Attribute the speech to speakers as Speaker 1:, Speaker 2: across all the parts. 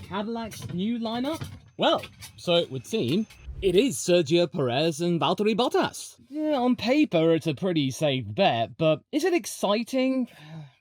Speaker 1: Cadillac's new lineup? Well, so it would seem, it is Sergio Perez and Valtteri Bottas. Yeah, on paper it's a pretty safe bet, but is it exciting?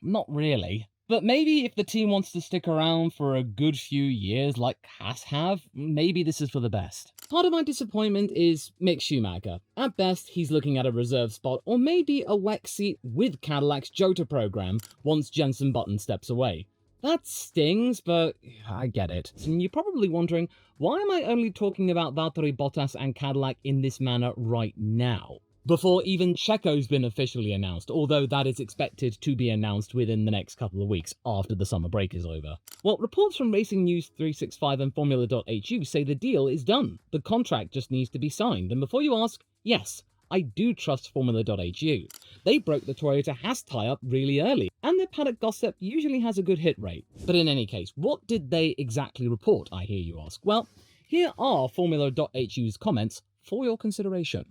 Speaker 1: Not really. But maybe if the team wants to stick around for a good few years like Haas have, maybe this is for the best. Part of my disappointment is Mick Schumacher. At best, he's looking at a reserve spot or maybe a WEC seat with Cadillac's Jota program once Jenson Button steps away. That stings, but I get it. And you're probably wondering, why am I only talking about Valtteri Bottas and Cadillac in this manner right now? Before even Checo's been officially announced, although that is expected to be announced within the next couple of weeks after the summer break is over. Well, reports from RacingNews365 and Formula.hu say the deal is done. The contract just needs to be signed, and before you ask, yes, I do trust Formula.hu. They broke the Toyota Haas tie-up really early, and their paddock gossip usually has a good hit rate. But in any case, what did they exactly report, I hear you ask? Well, here are Formula.hu's comments for your consideration.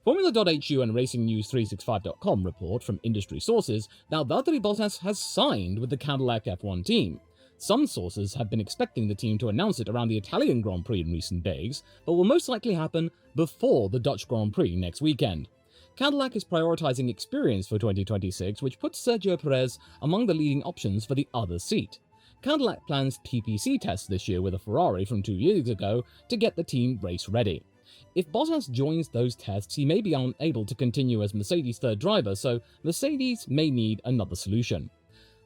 Speaker 1: Formula.hu and RacingNews365.com report from industry sources that Valtteri Bottas has signed with the Cadillac F1 team. Some sources have been expecting the team to announce it around the Italian Grand Prix in recent days, but will most likely happen before the Dutch Grand Prix next weekend. Cadillac is prioritizing experience for 2026, which puts Sergio Perez among the leading options for the other seat. Cadillac plans TPC tests this year with a Ferrari from 2 years ago to get the team race ready. If Bottas joins those tests, he may be unable to continue as Mercedes' third driver, so Mercedes may need another solution.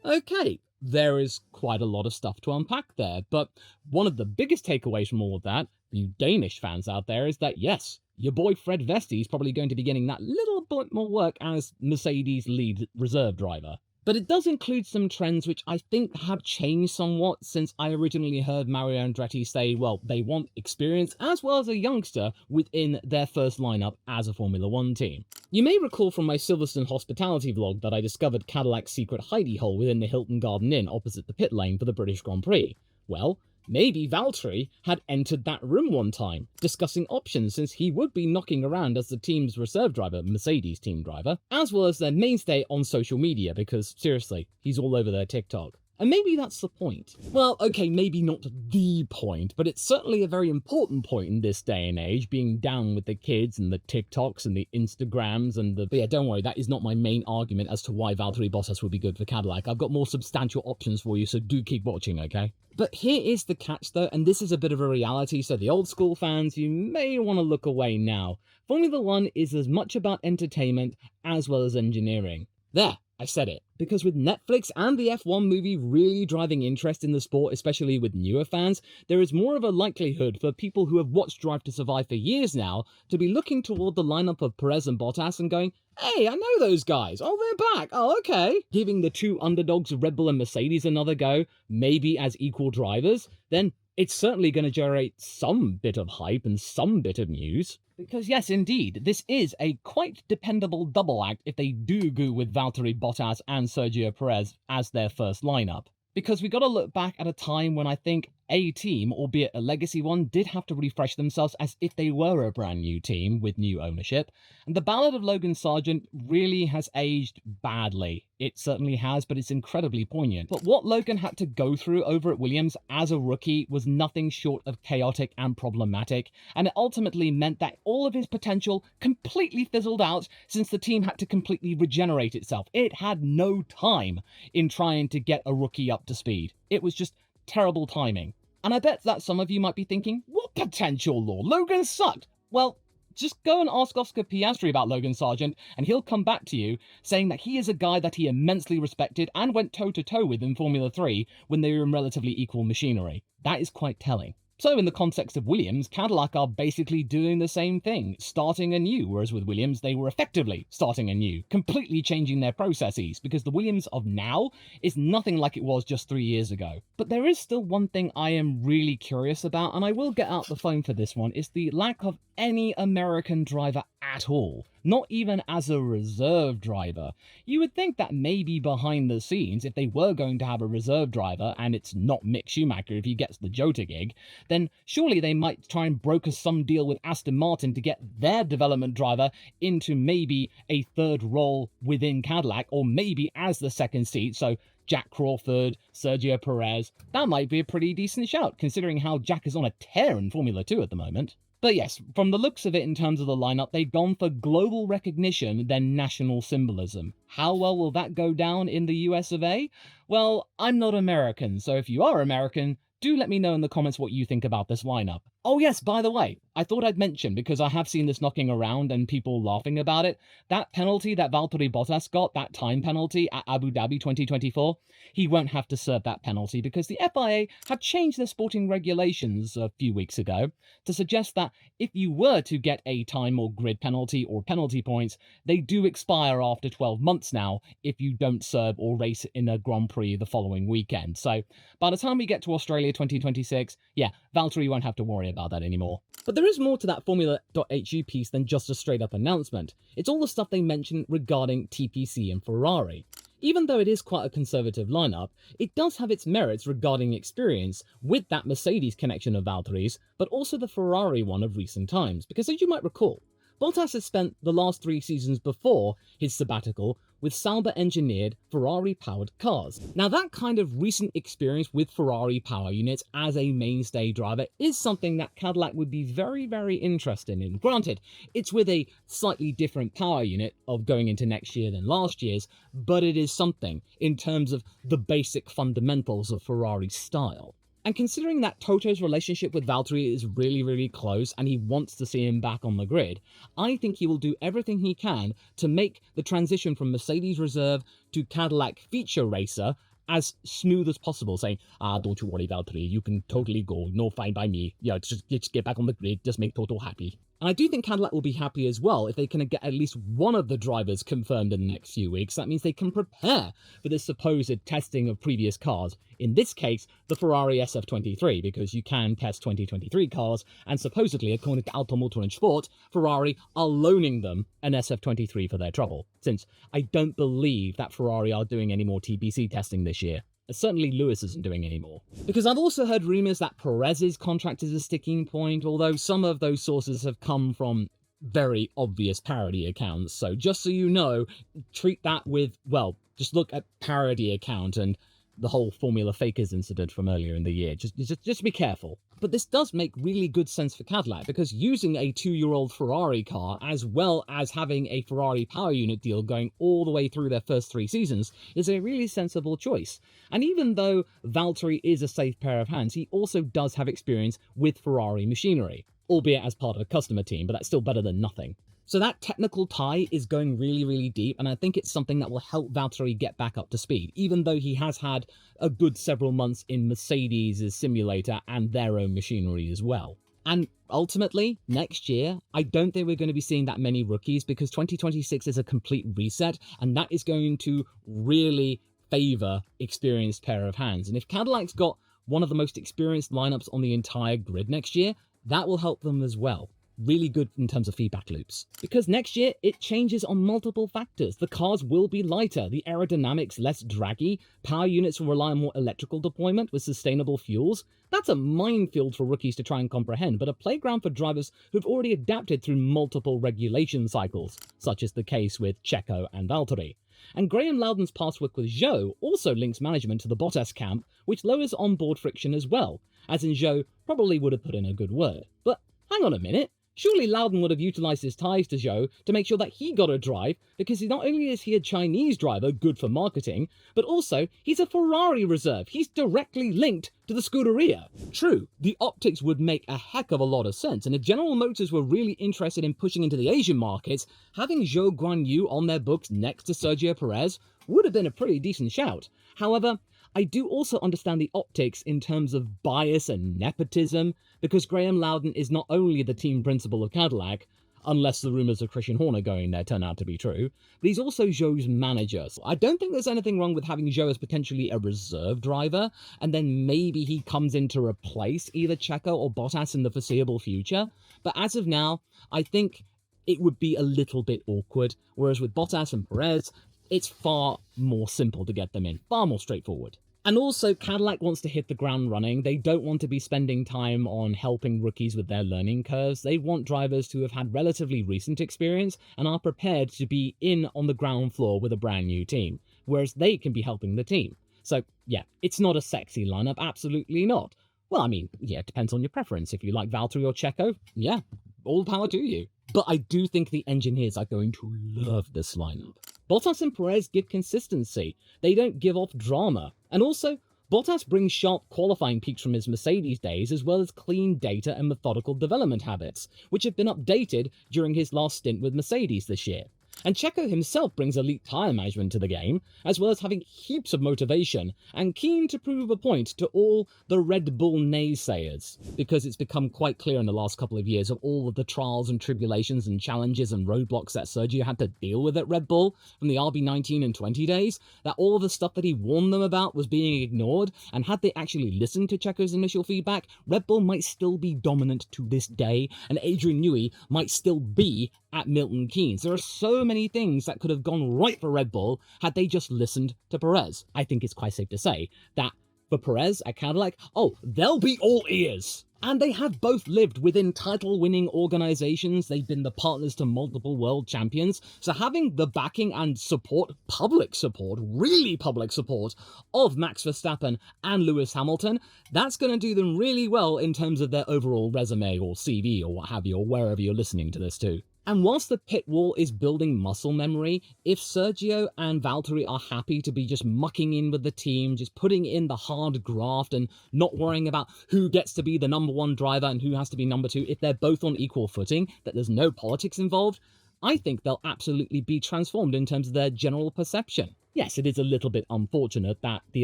Speaker 1: Okay, there is quite a lot of stuff to unpack there, but one of the biggest takeaways from all of that, for you Danish fans out there, is that yes, your boy Fred Vesti is probably going to be getting that little bit more work as Mercedes' lead reserve driver. But it does include some trends which I think have changed somewhat since I originally heard Mario Andretti say, well, they want experience as well as a youngster within their first lineup as a Formula 1 team. You may recall from my Silverstone hospitality vlog that I discovered Cadillac's secret hidey hole within the Hilton Garden Inn opposite the pit lane for the British Grand Prix. Well, maybe Valtteri had entered that room one time, discussing options since he would be knocking around as the team's reserve driver, Mercedes team driver, as well as their mainstay on social media because, seriously, he's all over their TikTok. And maybe that's the point. Well, okay, maybe not the point, but it's certainly a very important point in this day and age, being down with the kids and the TikToks and the Instagrams and the... But yeah, don't worry, that is not my main argument as to why Valtteri Bottas would be good for Cadillac. I've got more substantial options for you, so do keep watching, okay? But here is the catch though, and this is a bit of a reality, so the old school fans, you may want to look away now. Formula 1 is as much about entertainment as well as engineering. There, I said it. Because with Netflix and the F1 movie really driving interest in the sport, especially with newer fans, there is more of a likelihood for people who have watched Drive to Survive for years now to be looking toward the lineup of Perez and Bottas and going, hey, I know those guys. Oh, they're back. Oh, okay. Giving the two underdogs, Red Bull and Mercedes, another go, maybe as equal drivers, then it's certainly going to generate some bit of hype and some bit of news. Because yes, indeed, this is a quite dependable double act if they do go with Valtteri Bottas and Sergio Perez as their first lineup. Because we got to look back at a time when I think a team, albeit a legacy one, did have to refresh themselves as if they were a brand new team with new ownership. And the Ballad of Logan Sargent really has aged badly. It certainly has, but it's incredibly poignant. But what Logan had to go through over at Williams as a rookie was nothing short of chaotic and problematic, and it ultimately meant that all of his potential completely fizzled out since the team had to completely regenerate itself. It had no time in trying to get a rookie up to speed. It was just terrible timing. And I bet that some of you might be thinking, what potential, Lord? Logan sucked. Well, just go and ask Oscar Piastri about Logan Sargent, and he'll come back to you saying that he is a guy that he immensely respected and went toe-to-toe with in Formula 3 when they were in relatively equal machinery. That is quite telling. So in the context of Williams, Cadillac are basically doing the same thing, starting anew, whereas with Williams, they were effectively starting anew, completely changing their processes, because the Williams of now is nothing like it was just 3 years ago. But there is still one thing I am really curious about, and I will get out the phone for this one, is the lack of any American driver at all. Not even as a reserve driver. You would think that maybe behind the scenes, if they were going to have a reserve driver, and it's not Mick Schumacher if he gets the Jota gig, then surely they might try and broker some deal with Aston Martin to get their development driver into maybe a third role within Cadillac, or maybe as the second seat, so Jack Crawford, Sergio Perez, that might be a pretty decent shout, considering how Jack is on a tear in Formula 2 at the moment. But yes, from the looks of it in terms of the lineup, they've gone for global recognition than national symbolism. How well will that go down in the US of A? Well, I'm not American, so if you are American, do let me know in the comments what you think about this lineup. Oh yes, by the way, I thought I'd mention, because I have seen this knocking around and people laughing about it, that penalty that Valtteri Bottas got, that time penalty at Abu Dhabi 2024, he won't have to serve that penalty because the FIA have changed their sporting regulations a few weeks ago to suggest that if you were to get a time or grid penalty or penalty points, they do expire after 12 months now if you don't serve or race in a Grand Prix the following weekend. So by the time we get to Australia 2026, yeah, Valtteri won't have to worry about that anymore. But there is more to that Formula.hu piece than just a straight up announcement. It's all the stuff they mention regarding TPC and Ferrari. Even though it is quite a conservative lineup, it does have its merits regarding experience with that Mercedes connection of Valtteri's, but also the Ferrari one of recent times, because as you might recall, Bottas has spent the last 3 seasons before his sabbatical with Sauber-engineered Ferrari-powered cars. Now that kind of recent experience with Ferrari power units as a mainstay driver is something that Cadillac would be very, very interested in. Granted, it's with a slightly different power unit of going into next year than last year's, but it is something in terms of the basic fundamentals of Ferrari style. And considering that Toto's relationship with Valtteri is really, really close and he wants to see him back on the grid, I think he will do everything he can to make the transition from Mercedes Reserve to Cadillac Feature Racer as smooth as possible, saying, don't you worry, Valtteri, you can totally go, no fine by me, just get back on the grid, just make Toto happy. And I do think Cadillac will be happy as well if they can get at least one of the drivers confirmed in the next few weeks. That means they can prepare for this supposed testing of previous cars. In this case, the Ferrari SF23, because you can test 2023 cars, and supposedly, according to Automotor and Sport, Ferrari are loaning them an SF23 for their trouble, since I don't believe that Ferrari are doing any more TPC testing this year. Certainly Lewis isn't doing anymore. Because I've also heard rumours that Perez's contract is a sticking point, although some of those sources have come from very obvious parody accounts. So just so you know, treat that with, well, just look at parody account and the whole Formula Fakers incident from earlier in the year. Just be careful. But this does make really good sense for Cadillac, because using a 2-year-old Ferrari car, as well as having a Ferrari power unit deal going all the way through their first 3 seasons, is a really sensible choice. And even though Valtteri is a safe pair of hands, he also does have experience with Ferrari machinery, albeit as part of a customer team, but that's still better than nothing. So that technical tie is going really, really deep, and I think it's something that will help Valtteri get back up to speed, even though he has had a good several months in Mercedes' simulator and their own machinery as well. And ultimately, next year, I don't think we're going to be seeing that many rookies, because 2026 is a complete reset, and that is going to really favour experienced pair of hands. And if Cadillac's got one of the most experienced lineups on the entire grid next year, that will help them as well. Really good in terms of feedback loops. Because next year, it changes on multiple factors. The cars will be lighter, the aerodynamics less draggy, power units will rely on more electrical deployment with sustainable fuels. That's a minefield for rookies to try and comprehend, but a playground for drivers who've already adapted through multiple regulation cycles, such as the case with Checo and Valtteri. And Graham Loudon's past work with Zhou also links management to the Bottas camp, which lowers onboard friction as well, as in Zhou probably would have put in a good word. But hang on a minute. Surely Loudon would have utilised his ties to Zhou to make sure that he got a drive, because not only is he a Chinese driver, good for marketing, but also he's a Ferrari reserve. He's directly linked to the Scuderia. True, the optics would make a heck of a lot of sense, and if General Motors were really interested in pushing into the Asian markets, having Zhou Guanyu on their books next to Sergio Perez would have been a pretty decent shout. However, I do also understand the optics in terms of bias and nepotism, because Graham Loudon is not only the team principal of Cadillac, unless the rumours of Christian Horner going there turn out to be true, but he's also Zhou's manager. So I don't think there's anything wrong with having Zhou as potentially a reserve driver, and then maybe he comes in to replace either Checo or Bottas in the foreseeable future. But as of now, I think it would be a little bit awkward, whereas with Bottas and Perez, it's far more simple to get them in, far more straightforward. And also, Cadillac wants to hit the ground running. They don't want to be spending time on helping rookies with their learning curves. They want drivers who have had relatively recent experience and are prepared to be in on the ground floor with a brand new team, whereas they can be helping the team. So, yeah, it's not a sexy lineup, absolutely not. Well, I mean, yeah, it depends on your preference. If you like Valtteri or Checo, yeah, all power to you. But I do think the engineers are going to love this lineup. Bottas and Perez give consistency. They don't give off drama. And also, Bottas brings sharp qualifying peaks from his Mercedes days, as well as clean data and methodical development habits, which have been updated during his last stint with Mercedes this year. And Checo himself brings elite tyre management to the game, as well as having heaps of motivation and keen to prove a point to all the Red Bull naysayers, because it's become quite clear in the last couple of years of all of the trials and tribulations and challenges and roadblocks that Sergio had to deal with at Red Bull from the RB19 and 20 days, that all of the stuff that he warned them about was being ignored, and had they actually listened to Checo's initial feedback, Red Bull might still be dominant to this day, and Adrian Newey might still be at Milton Keynes. There are so many things that could have gone right for Red Bull had they just listened to Perez. I think it's quite safe to say that for Perez at Cadillac, they'll be all ears. And they have both lived within title-winning organizations. They've been the partners to multiple world champions. So having the backing and support, public support, really public support, of Max Verstappen and Lewis Hamilton, that's going to do them really well in terms of their overall resume or CV or what have you, or wherever you're listening to this to. And whilst the pit wall is building muscle memory, if Sergio and Valtteri are happy to be just mucking in with the team, just putting in the hard graft and not worrying about who gets to be the number one driver and who has to be number two, if they're both on equal footing, that there's no politics involved, I think they'll absolutely be transformed in terms of their general perception. Yes, it is a little bit unfortunate that the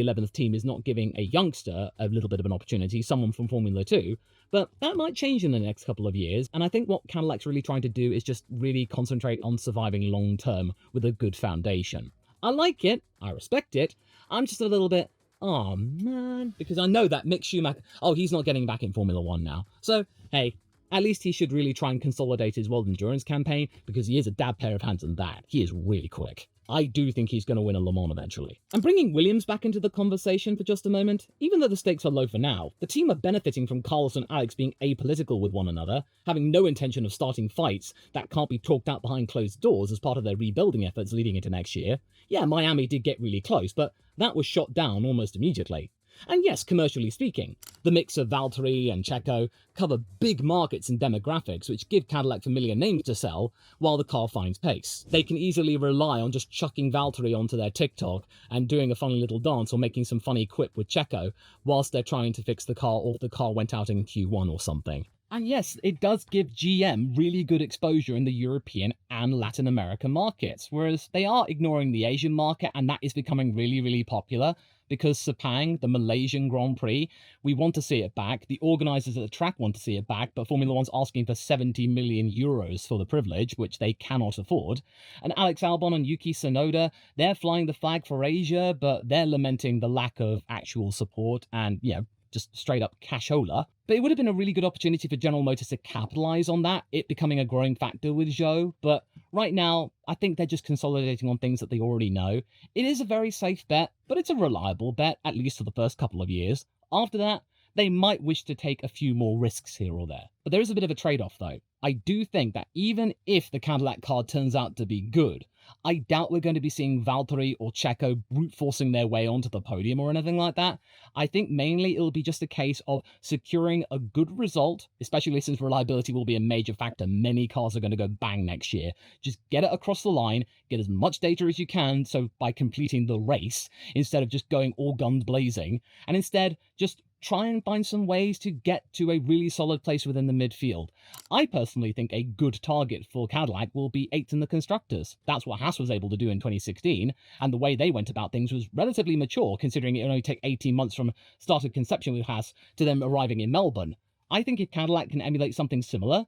Speaker 1: 11th team is not giving a youngster a little bit of an opportunity, someone from Formula 2, but that might change in the next couple of years, and I think what Cadillac's really trying to do is just really concentrate on surviving long-term with a good foundation. I like it, I respect it, I'm just a little bit, oh man, because I know that Mick Schumacher, he's not getting back in Formula 1 now, so hey, at least he should really try and consolidate his World Endurance campaign, because he is a dab pair of hands in that. He is really quick. I do think he's going to win a Le Mans eventually. And bringing Williams back into the conversation for just a moment, even though the stakes are low for now, the team are benefiting from Carlos and Alex being apolitical with one another, having no intention of starting fights that can't be talked out behind closed doors as part of their rebuilding efforts leading into next year. Yeah, Miami did get really close, but that was shot down almost immediately. And yes, commercially speaking, the mix of Valtteri and Checo cover big markets and demographics which give Cadillac familiar names to sell while the car finds pace. They can easily rely on just chucking Valtteri onto their TikTok and doing a funny little dance or making some funny quip with Checo whilst they're trying to fix the car, or the car went out in Q1 or something. And yes, it does give GM really good exposure in the European and Latin American markets, whereas they are ignoring the Asian market, and that is becoming really, really popular. Because Sepang, the Malaysian Grand Prix, we want to see it back. The organisers at the track want to see it back, but Formula 1's asking for 70 million euros for the privilege, which they cannot afford. And Alex Albon and Yuki Tsunoda, they're flying the flag for Asia, but they're lamenting the lack of actual support and, just straight up cashola. But it would have been a really good opportunity for General Motors to capitalise on that, it becoming a growing factor with Zhou. But right now, I think they're just consolidating on things that they already know. It is a very safe bet, but it's a reliable bet, at least for the first couple of years. After that, they might wish to take a few more risks here or there. But there is a bit of a trade-off though. I do think that even if the Cadillac car turns out to be good, I doubt we're going to be seeing Valtteri or Checo brute forcing their way onto the podium or anything like that. I think mainly it'll be just a case of securing a good result, especially since reliability will be a major factor. Many cars are going to go bang next year. Just get it across the line, get as much data as you can, so by completing the race, instead of just going all guns blazing, and instead just try and find some ways to get to a really solid place within the midfield. I personally think a good target for Cadillac will be 8th in the Constructors. That's what Haas was able to do in 2016, and the way they went about things was relatively mature, considering it only took 18 months from start of conception with Haas to them arriving in Melbourne. I think if Cadillac can emulate something similar,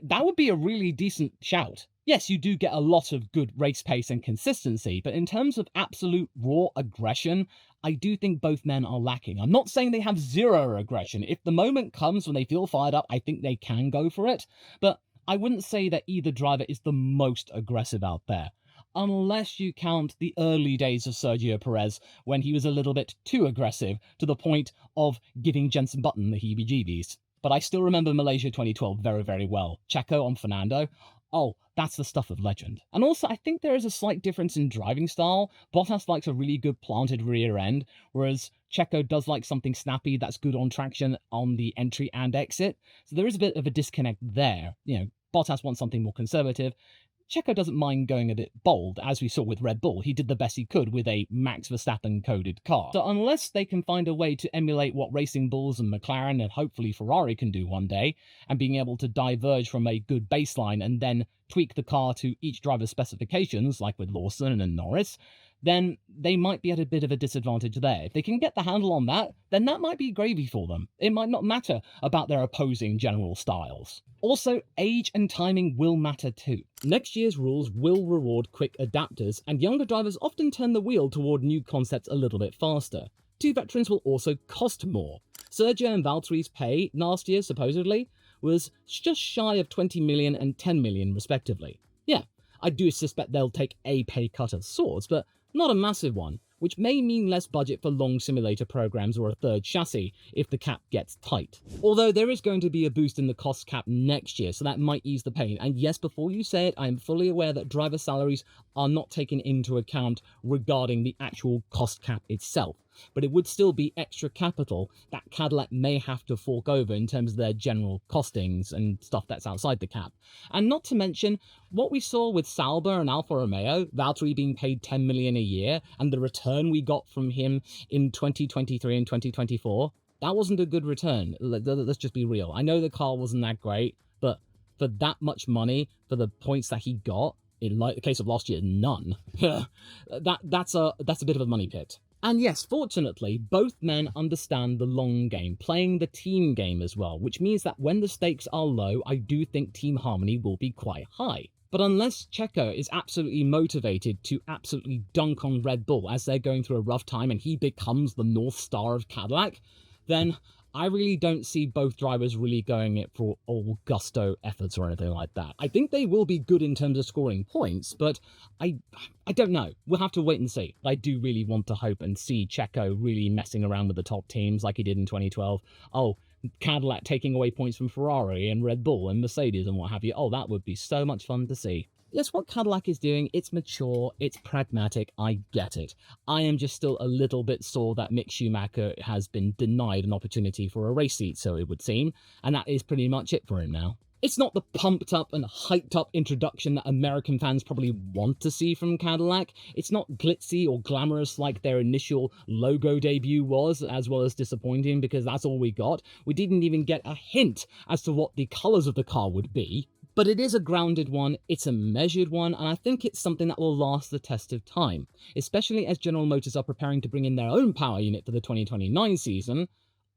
Speaker 1: that would be a really decent shout. Yes, you do get a lot of good race pace and consistency, but in terms of absolute raw aggression, I do think both men are lacking. I'm not saying they have zero aggression. If the moment comes when they feel fired up, I think they can go for it, but I wouldn't say that either driver is the most aggressive out there. Unless you count the early days of Sergio Perez, when he was a little bit too aggressive, to the point of giving Jenson Button the heebie-jeebies. But I still remember Malaysia 2012 very, very well. Checo on Fernando. oh, that's the stuff of legend. And also, I think there is a slight difference in driving style. Bottas likes a really good planted rear end, whereas Checo does like something snappy that's good on traction on the entry and exit. So there is a bit of a disconnect there. Bottas wants something more conservative. Checo doesn't mind going a bit bold, as we saw with Red Bull. He did the best he could with a Max Verstappen-coded car. So unless they can find a way to emulate what Racing Bulls and McLaren and hopefully Ferrari can do one day, and being able to diverge from a good baseline and then tweak the car to each driver's specifications, like with Lawson and Norris, then they might be at a bit of a disadvantage there. If they can get the handle on that, then that might be gravy for them. It might not matter about their opposing general styles. Also, age and timing will matter too. Next year's rules will reward quick adapters, and younger drivers often turn the wheel toward new concepts a little bit faster. Two veterans will also cost more. Sergio and Valtteri's pay last year, supposedly, was just shy of 20 million and 10 million respectively. Yeah, I do suspect they'll take a pay cut of sorts, but not a massive one, which may mean less budget for long simulator programs or a third chassis if the cap gets tight. Although there is going to be a boost in the cost cap next year, so that might ease the pain. And yes, before you say it, I am fully aware that driver salaries are not taken into account regarding the actual cost cap itself. But it would still be extra capital that Cadillac may have to fork over in terms of their general costings and stuff that's outside the cap. And not to mention, what we saw with Sauber and Alfa Romeo, Valtteri being paid 10 million a year, and the return we got from him in 2023 and 2024, that wasn't a good return. Let's just be real. I know the car wasn't that great, but for that much money, for the points that he got, in the case of last year, none, that's a bit of a money pit. And yes, fortunately, both men understand the long game, playing the team game as well, which means that when the stakes are low, I do think team harmony will be quite high. But unless Checo is absolutely motivated to absolutely dunk on Red Bull as they're going through a rough time and he becomes the North Star of Cadillac, then I really don't see both drivers really going it for all gusto efforts or anything like that. I think they will be good in terms of scoring points, but I don't know. We'll have to wait and see. I do really want to hope and see Checo really messing around with the top teams like he did in 2012. Oh, Cadillac taking away points from Ferrari and Red Bull and Mercedes and what have you. Oh, that would be so much fun to see. Yes, what Cadillac is doing, it's mature, it's pragmatic, I get it. I am just still a little bit sore that Mick Schumacher has been denied an opportunity for a race seat, so it would seem, and that is pretty much it for him now. It's not the pumped up and hyped up introduction that American fans probably want to see from Cadillac. It's not glitzy or glamorous like their initial logo debut was, as well as disappointing because that's all we got. We didn't even get a hint as to what the colours of the car would be. But it is a grounded one, it's a measured one, and I think it's something that will last the test of time, especially as General Motors are preparing to bring in their own power unit for the 2029 season,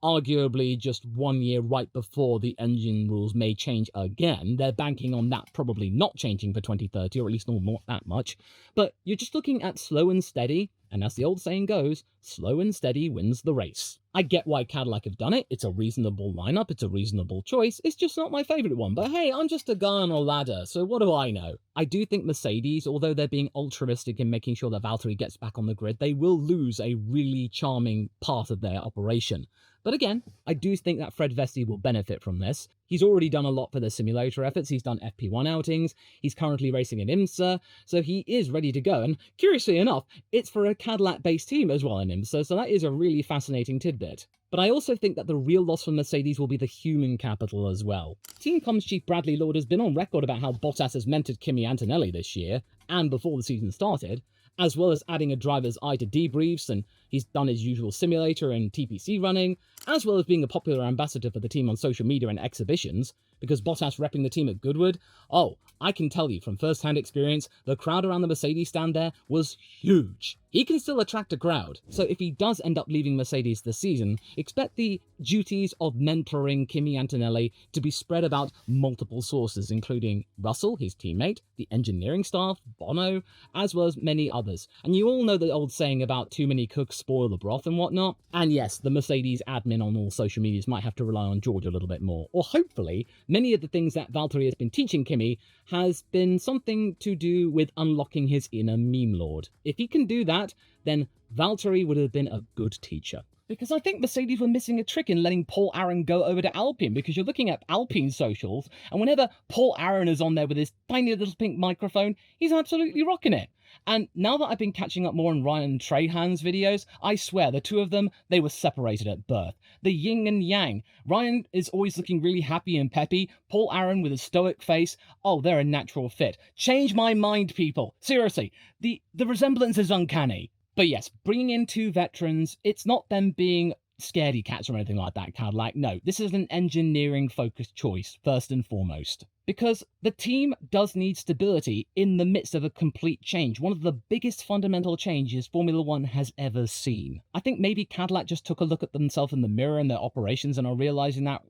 Speaker 1: arguably just 1 year right before the engine rules may change again. They're banking on that probably not changing for 2030, or at least not that much. But you're just looking at slow and steady, and as the old saying goes, slow and steady wins the race. I get why Cadillac have done it. It's a reasonable lineup. It's a reasonable choice. It's just not my favourite one. But hey, I'm just a guy on a ladder, so what do I know? I do think Mercedes, although they're being altruistic in making sure that Valtteri gets back on the grid, they will lose a really charming part of their operation. But again, I do think that Fred Vesti will benefit from this. He's already done a lot for the simulator efforts. He's done FP1 outings. He's currently racing in IMSA, so he is ready to go. And curiously enough, it's for a Cadillac-based team as well in IMSA, so that is a really fascinating tidbit. But I also think that the real loss for Mercedes will be the human capital as well. Team Comms chief Bradley Lord has been on record about how Bottas has mentored Kimi Antonelli this year, and before the season started, as well as adding a driver's eye to debriefs, and he's done his usual simulator and TPC running, as well as being a popular ambassador for the team on social media and exhibitions, because Bottas repping the team at Goodwood, oh, I can tell you from first-hand experience, the crowd around the Mercedes stand there was huge. He can still attract a crowd, so if he does end up leaving Mercedes this season, expect the duties of mentoring Kimi Antonelli to be spread about multiple sources, including Russell, his teammate, the engineering staff, Bono, as well as many others. And you all know the old saying about too many cooks spoil the broth and whatnot. And yes, the Mercedes admin on all social medias might have to rely on George a little bit more. Or hopefully, many of the things that Valtteri has been teaching Kimi has been something to do with unlocking his inner meme lord. If he can do that, then Valtteri would have been a good teacher. Because I think Mercedes were missing a trick in letting Paul Aron go over to Alpine, because you're looking at Alpine socials, and whenever Paul Aron is on there with his tiny little pink microphone, he's absolutely rocking it. And now that I've been catching up more on Ryan Trahan's videos, I swear the two of them, they were separated at birth. The yin and yang. Ryan is always looking really happy and peppy. Paul Aron with a stoic face. Oh, they're a natural fit. Change my mind, people. Seriously, the resemblance is uncanny. But yes, bringing in two veterans, it's not them being scaredy cats or anything like that, Cadillac. No, this is an engineering-focused choice, first and foremost. Because the team does need stability in the midst of a complete change, one of the biggest fundamental changes Formula 1 has ever seen. I think maybe Cadillac just took a look at themselves in the mirror and their operations and are realizing that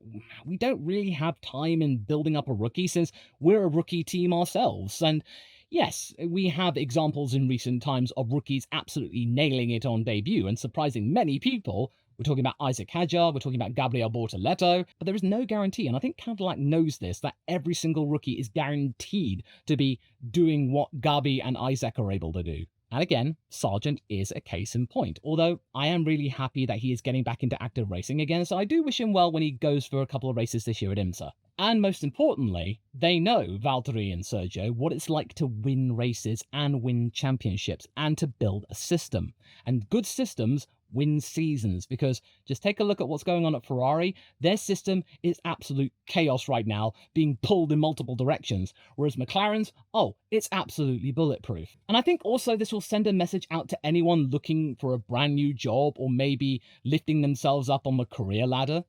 Speaker 1: we don't really have time in building up a rookie, since we're a rookie team ourselves. And yes, we have examples in recent times of rookies absolutely nailing it on debut and surprising many people. We're talking about Isaac Hadjar, we're talking about Gabriel Bortoleto, but there is no guarantee, and I think Cadillac knows this, that every single rookie is guaranteed to be doing what Gabi and Isaac are able to do. And again, Sargent is a case in point, although I am really happy that he is getting back into active racing again, so I do wish him well when he goes for a couple of races this year at IMSA. And most importantly, they know, Valtteri and Sergio, what it's like to win races and win championships and to build a system. And good systems win seasons, because just take a look at what's going on at Ferrari. Their system is absolute chaos right now, being pulled in multiple directions, whereas McLaren's, oh, it's absolutely bulletproof. And I think also this will send a message out to anyone looking for a brand new job or maybe lifting themselves up on the career ladder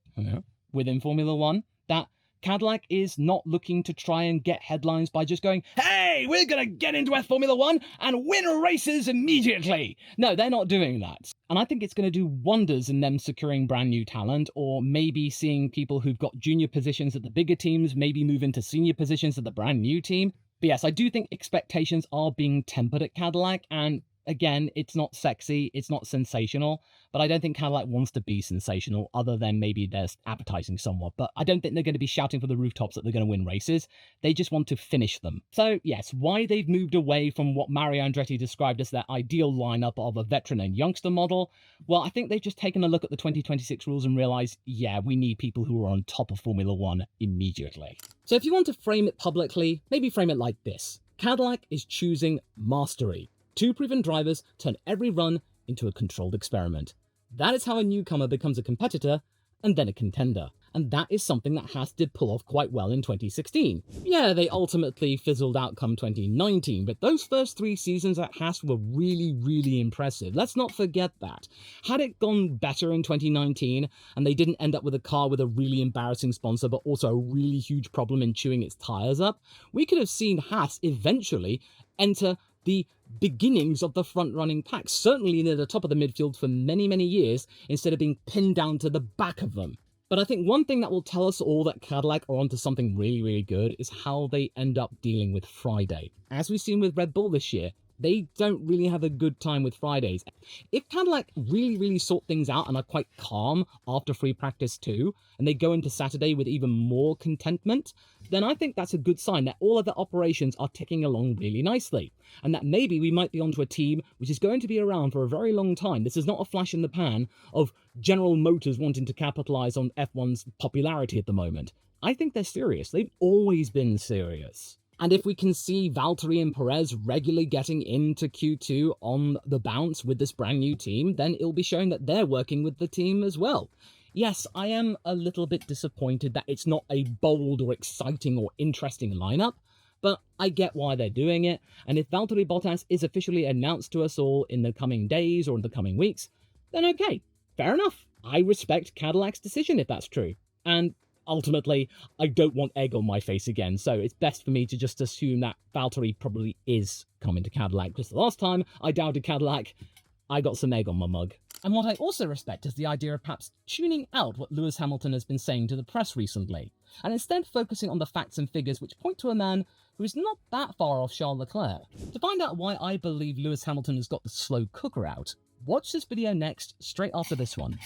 Speaker 1: within Formula 1, that Cadillac is not looking to try and get headlines by just going, hey, we're going to get into Formula 1 and win races immediately. No, they're not doing that. And I think it's going to do wonders in them securing brand new talent, or maybe seeing people who've got junior positions at the bigger teams maybe move into senior positions at the brand new team. But yes, I do think expectations are being tempered at Cadillac, and again, it's not sexy, it's not sensational, but I don't think Cadillac wants to be sensational, other than maybe they're advertising somewhat. But I don't think they're going to be shouting from the rooftops that they're going to win races. They just want to finish them. So yes, why they've moved away from what Mario Andretti described as their ideal lineup of a veteran and youngster model, well, I think they've just taken a look at the 2026 rules and realized, yeah, we need people who are on top of Formula 1 immediately. So if you want to frame it publicly, maybe frame it like this. Cadillac is choosing mastery. Two proven drivers turn every run into a controlled experiment. That is how a newcomer becomes a competitor and then a contender. And that is something that Haas did pull off quite well in 2016. Yeah, they ultimately fizzled out come 2019, but those first 3 seasons at Haas were really, really impressive. Let's not forget that. Had it gone better in 2019, and they didn't end up with a car with a really embarrassing sponsor, but also a really huge problem in chewing its tires up, we could have seen Haas eventually enter the beginnings of the front-running pack, certainly near the top of the midfield for many, many years, instead of being pinned down to the back of them. But I think one thing that will tell us all that Cadillac are onto something really, really good is how they end up dealing with Friday. As we've seen with Red Bull this year, they don't really have a good time with Fridays. If Cadillac really, really sort things out and are quite calm after free practice 2, and they go into Saturday with even more contentment, then I think that's a good sign that all of the operations are ticking along really nicely, and that maybe we might be onto a team which is going to be around for a very long time. This is not a flash in the pan of General Motors wanting to capitalize on F1's popularity at the moment. I think they're serious. They've always been serious. And if we can see Valtteri and Perez regularly getting into Q2 on the bounce with this brand new team, then it'll be showing that they're working with the team as well. Yes, I am a little bit disappointed that it's not a bold or exciting or interesting lineup, but I get why they're doing it. And if Valtteri Bottas is officially announced to us all in the coming days or in the coming weeks, then okay, fair enough. I respect Cadillac's decision if that's true. And ultimately, I don't want egg on my face again, so it's best for me to just assume that Valtteri probably is coming to Cadillac, because the last time I doubted Cadillac, I got some egg on my mug. And what I also respect is the idea of perhaps tuning out what Lewis Hamilton has been saying to the press recently, and instead focusing on the facts and figures which point to a man who is not that far off Charles Leclerc. To find out why I believe Lewis Hamilton has got the slow cooker out, watch this video next, straight after this one.